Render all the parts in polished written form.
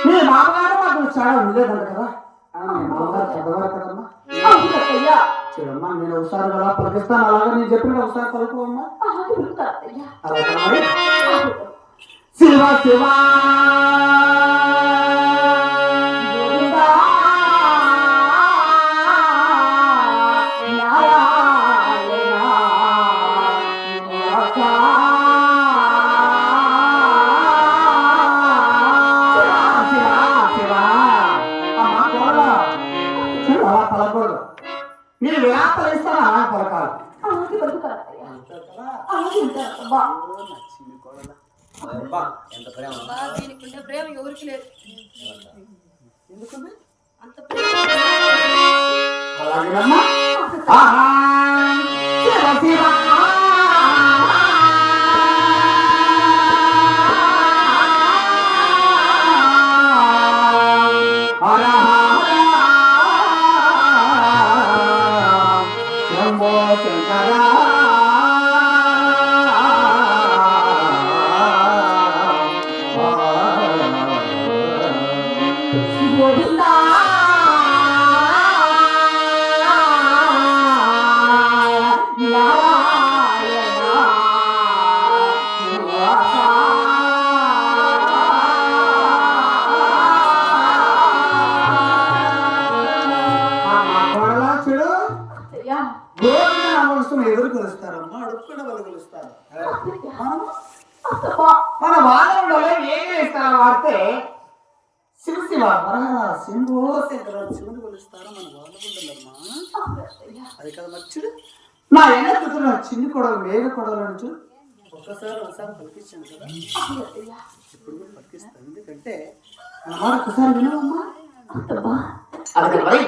మీ మామగారు మాకు చాలా ఉండలేదంట కదా మామగారు పెద్దవారు కదమ్మా చూడమ్మా నేను ఒకసారి అలా పలికిస్తాను అలాగే నేను చెప్పిన ఒకసారి పలుకోమ్మా శివ శివ మీరు విలాపాలు ఇస్తారా అలా పలకాలి ప్రేమ ఎవరికి లేదు అలాగేనమ్మా ఎదురు కొలుస్తారమ్మా అడుక్కున్న వాళ్ళు కొలుస్తారు మన వాళ్ళలో ఏం ఇస్తారో వాడితే శివ శివ వరహర సింధు శివుని కొలుస్తారో మన వాళ్ళకుందమ్మా అది కదా మర్చుడు నా ఎన్న కూతురు చిన్ని కొడవలు మేఘ కొడవలు అంటూ ఒకసారి పలికించాను కదా ఇప్పుడు కూడా పలికిస్తాను ఎందుకంటే మన మాట ఒకసారి వినవమ్మా అలాగే మరి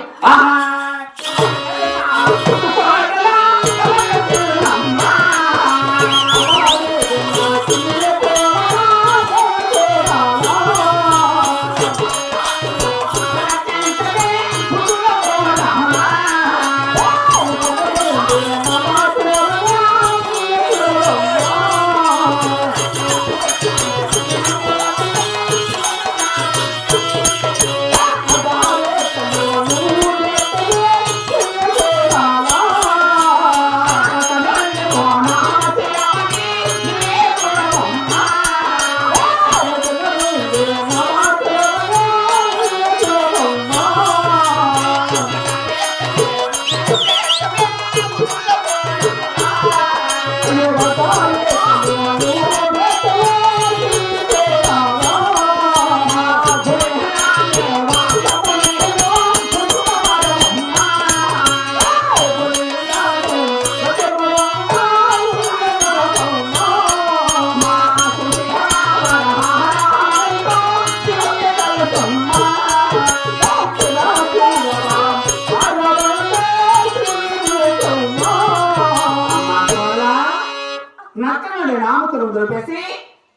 దులిపేసి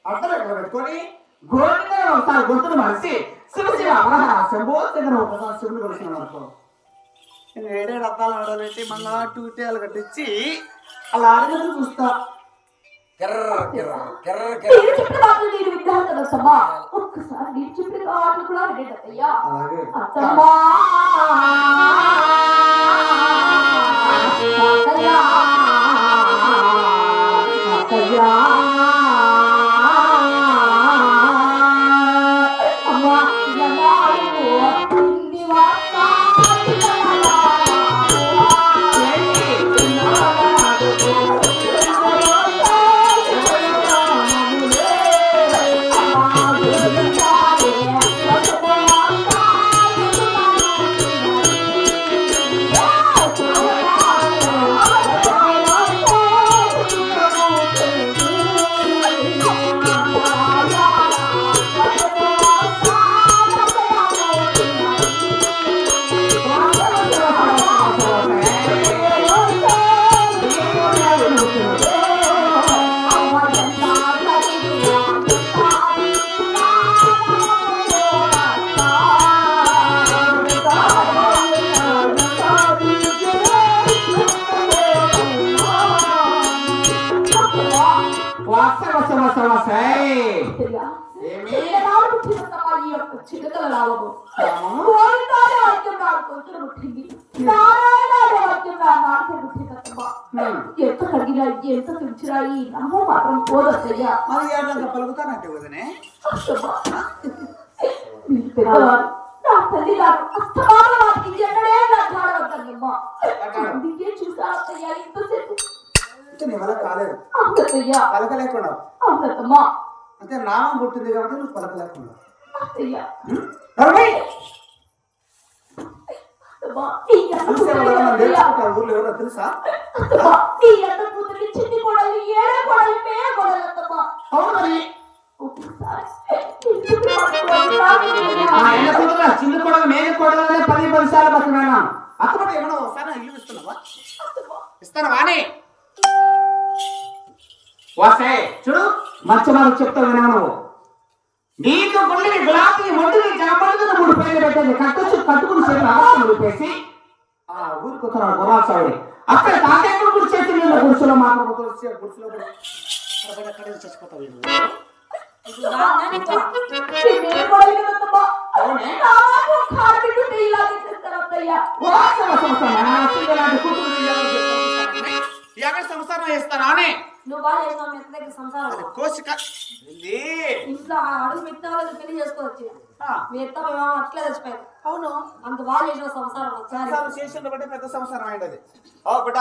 అద్దరు ఎక్కడ పెట్టుకొని గోవింద ఒకసారి గొంతును మలిసి శివ శివ అవరహ శంభో దగ్గర ఒకసారి శివుని కొలిసిన అనుకో ఏడేడు అద్దాలు ఆడబెట్టి మళ్ళా టూటీలు కట్టించి అలా ఆడగలు చూస్తా రావము కోరితాడే వాక్యం నాకు కొంచెం పుట్టింది నారాయణ వాక్యం నాకు పుట్టిందమ్మా ఎంత కడిగినా ఎంత తుంచినా ఈ నమ్ము మాత్రం పోదయ్యా మరి ఏడంగా పలుకుతానంటే వదనే పెద్దవారు నా తల్లి గారు అస్తమాన వారికి ఎన్నడే నడ్డాడవద్దమ్మా అందుకే చూసారయ్యా ఇంతసేపు నీ వల్ల కాలేదు అవునయ్యా పలకలేకుండా అవునమ్మా అంటే నామం పుట్టింది కాబట్టి నువ్వు పలకలేకుండా అయ్యా ఊర్లో ఎవరో తెలుసా నీ ఎంత కూతురి చిన్ని కోడలు ఏడ కోడలు మేడ కోడలమ్మా అవును మరి ఒకసారి చిన్న కొడలు మేలు కొడలనే 10 సార్లు బతికినాను అక్కడ ఏమన్నా ఒకసారి ఇల్లు ఇస్తున్నావా ఇస్తానవానే వాసే చూడు మంచి మాకు చెప్తా విన్నాను నీకు గుండెని గులాబీ ఒడ్డుని జాపడుతున్న 3 పేర్లు పెట్టేది కట్టుకుని చేతులు ఊరిపేసి ఆ ఊరికి వస్తున్నాడు గురాసావుడి అక్కడ తాతయ్య గుడి చేసి నేను గుడిసెలో మాత్రం గుడిసెలో అక్కడ చచ్చిపోతావు ఎక్కడ సంసారం చేస్తారా అని నువ్వు బాగా చేసినావు మీ అత్త దగ్గర సంసారం కోసిక ఇంట్లో అడుగు పెట్టిన వాళ్ళకి పెళ్లి చేసుకోవచ్చు మీ అత్త మేము అట్లే చచ్చిపోయారు అవును అంత బాగా చేసిన సంసారం ఒకసారి సంసారం చేసిన బట్టి పెద్ద సంసారం అయింది ఓ బిడ్డ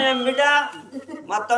నేను బిడ్డ మొత్తం